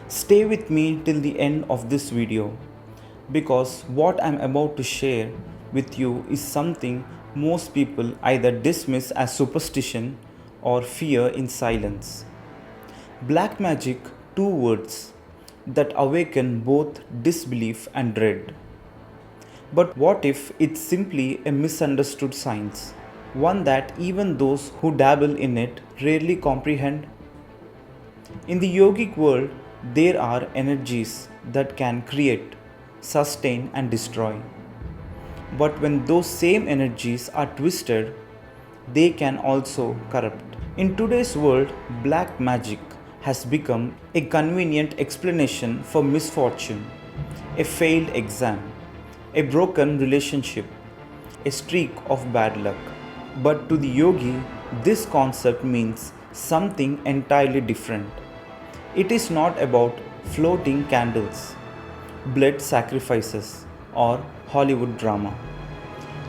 Stay with me till the end of this video because what I'm about to share with you is something most people either dismiss as superstition or fear in silence. Black magic, two words that awaken both disbelief and dread. But what if it's simply a misunderstood science? One that even those who dabble in it rarely comprehend? In the yogic world, there are energies that can create, sustain, and destroy. But when those same energies are twisted, they can also corrupt. In today's world, black magic has become a convenient explanation for misfortune, a failed exam, a broken relationship, a streak of bad luck. But to the yogi, this concept means something entirely different. It is not about floating candles, blood sacrifices, or Hollywood drama.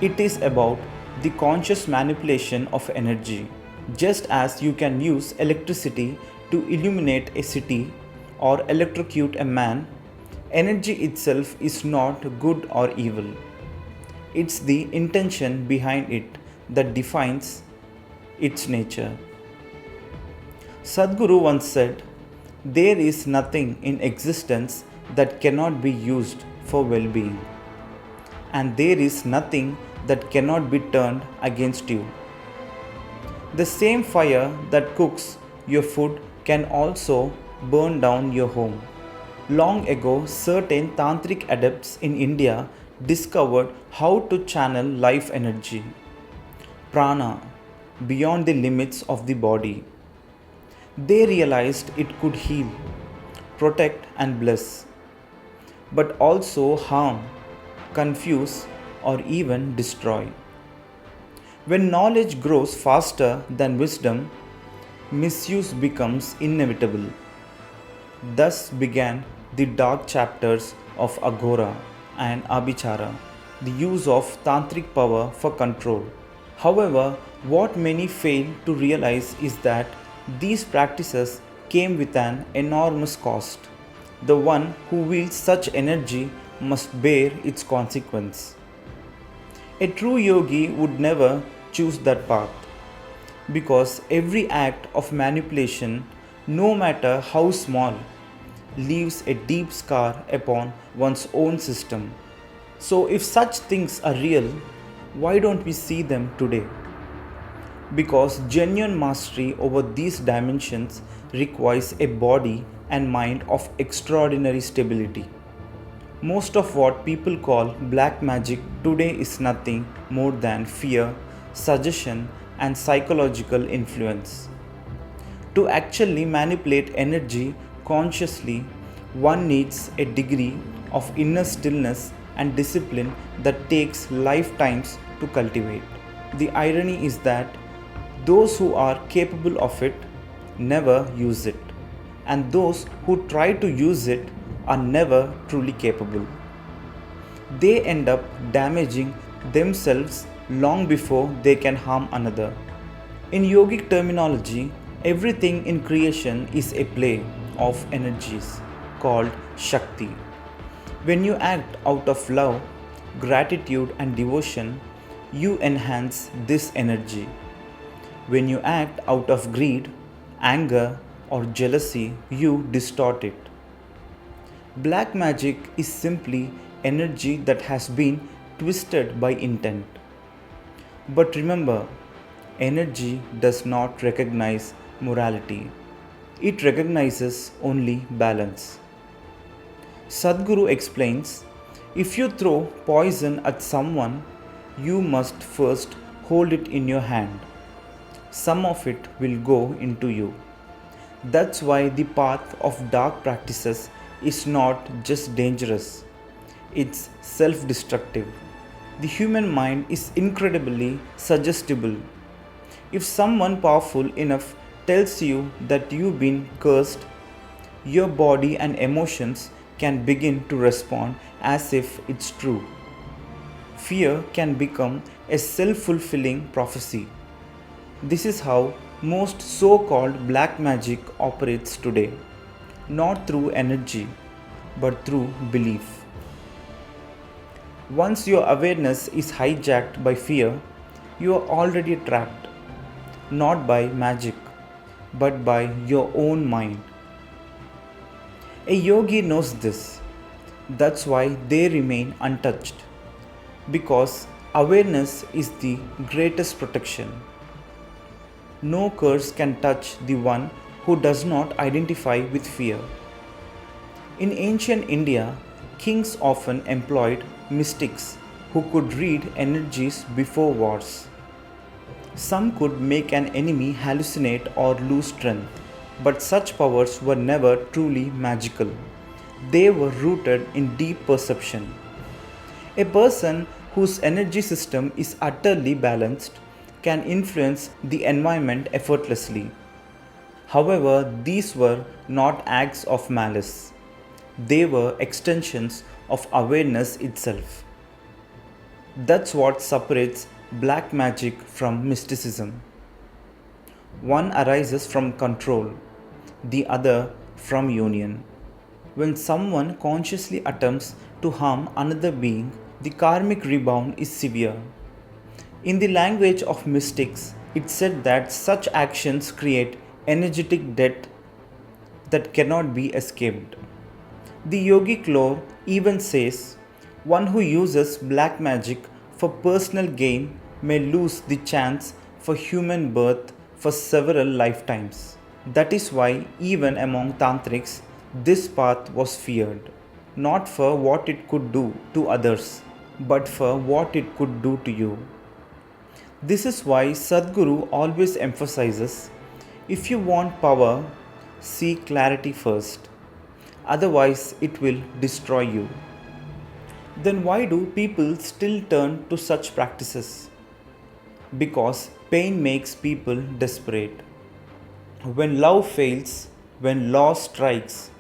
It is about the conscious manipulation of energy. Just as you can use electricity to illuminate a city or electrocute a man, energy itself is not good or evil. It's the intention behind it that defines its nature. Sadhguru once said, "There is nothing in existence that cannot be used for well being, and there is nothing that cannot be turned against you." The same fire that cooks your food can also burn down your home. Long ago, certain tantric adepts in India discovered how to channel life energy, prana, beyond the limits of the body. They realized it could heal, protect, and bless, but also harm, confuse, or even destroy. When knowledge grows faster than wisdom, misuse becomes inevitable. Thus began the dark chapters of Agora and Abhichara, the use of tantric power for control. However, what many fail to realize is that these practices came with an enormous cost. The one who wields such energy must bear its consequence. A true yogi would never choose that path because every act of manipulation, no matter how small, leaves a deep scar upon one's own system. So, if such things are real, why don't we see them today? Because genuine mastery over these dimensions requires a body and mind of extraordinary stability. Most of what people call black magic today is nothing more than fear, suggestion, and psychological influence. To actually manipulate energy consciously, one needs a degree of inner stillness and discipline that takes lifetimes to cultivate. The irony is that those who are capable of it never use it, and those who try to use it are never truly capable. They end up damaging themselves long before they can harm another. In yogic terminology, everything in creation is a play of energies called Shakti. When you act out of love, gratitude, and devotion, you enhance this energy. When you act out of greed, anger, or jealousy, you distort it. Black magic is simply energy that has been twisted by intent. But remember, energy does not recognize morality. It recognizes only balance. Sadhguru explains, if you throw poison at someone, you must first hold it in your hand. Some of it will go into you. That's why the path of dark practices is not just dangerous, it's self-destructive. The human mind is incredibly suggestible. If someone powerful enough tells you that you've been cursed, your body and emotions can begin to respond as if it's true. Fear can become a self-fulfilling prophecy. This is how most so-called black magic operates today. not through energy, but through belief. Once your awareness is hijacked by fear, you are already trapped, not by magic, but by your own mind. A yogi knows this. That's why they remain untouched. Because awareness is the greatest protection. No curse can touch the one who does not identify with fear. In ancient India, kings often employed mystics who could read energies before wars. Some could make an enemy hallucinate or lose strength, but such powers were never truly magical. They were rooted in deep perception. A person whose energy system is utterly balanced can influence the environment effortlessly. However, these were not acts of malice. They were extensions of awareness itself. That's what separates black magic from mysticism. One arises from control, the other from union. When someone consciously attempts to harm another being, the karmic rebound is severe. In the language of mystics, it's said that such actions create energetic debt that cannot be escaped. The yogic lore even says one who uses black magic for personal gain may lose the chance for human birth for several lifetimes. That is why, even among tantrics, this path was feared, not for what it could do to others, but for what it could do to you. This is why Sadhguru always emphasizes, if you want power, seek clarity first, otherwise, it will destroy you. Then why do people still turn to such practices? Because pain makes people desperate. When love fails, when loss strikes,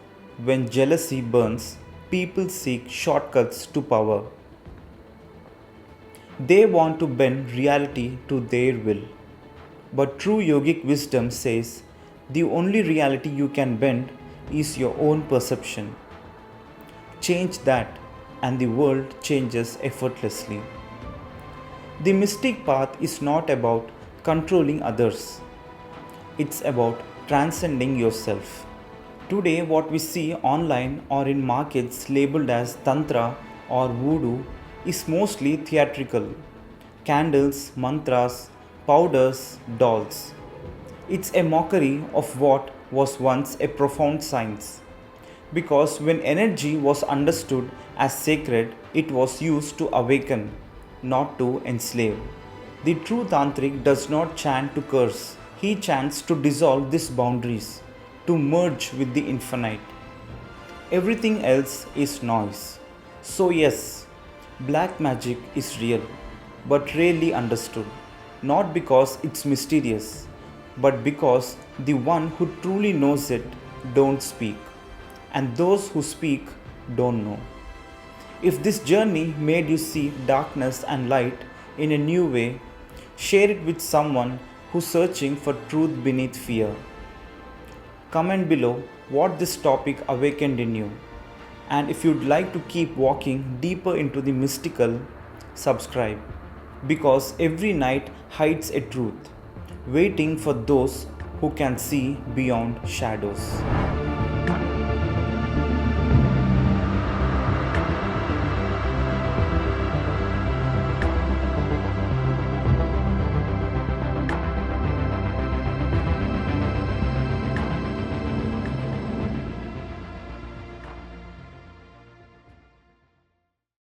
when jealousy burns, people seek shortcuts to power. They want to bend reality to their will. But true yogic wisdom says the only reality you can bend is your own perception. Change that, and the world changes effortlessly. The mystic path is not about controlling others, it's about transcending yourself. Today, what we see online or in markets labeled as Tantra or Voodoo is mostly theatrical: candles, mantras, powders, dolls. It's a mockery of what was once a profound science. Because when energy was understood as sacred, it was used to awaken, not to enslave. The true tantric does not chant to curse, he chants to dissolve these boundaries, to merge with the infinite. Everything else is noise. So, yes, black magic is real, but rarely understood, not because it's mysterious, but because the one who truly knows it don't speak, and those who speak don't know. If this journey made you see darkness and light in a new way, share it with someone who's searching for truth beneath fear. Comment below what this topic awakened in you. And if you'd like to keep walking deeper into the mystical, subscribe. Because every night hides a truth, waiting for those who can see beyond shadows.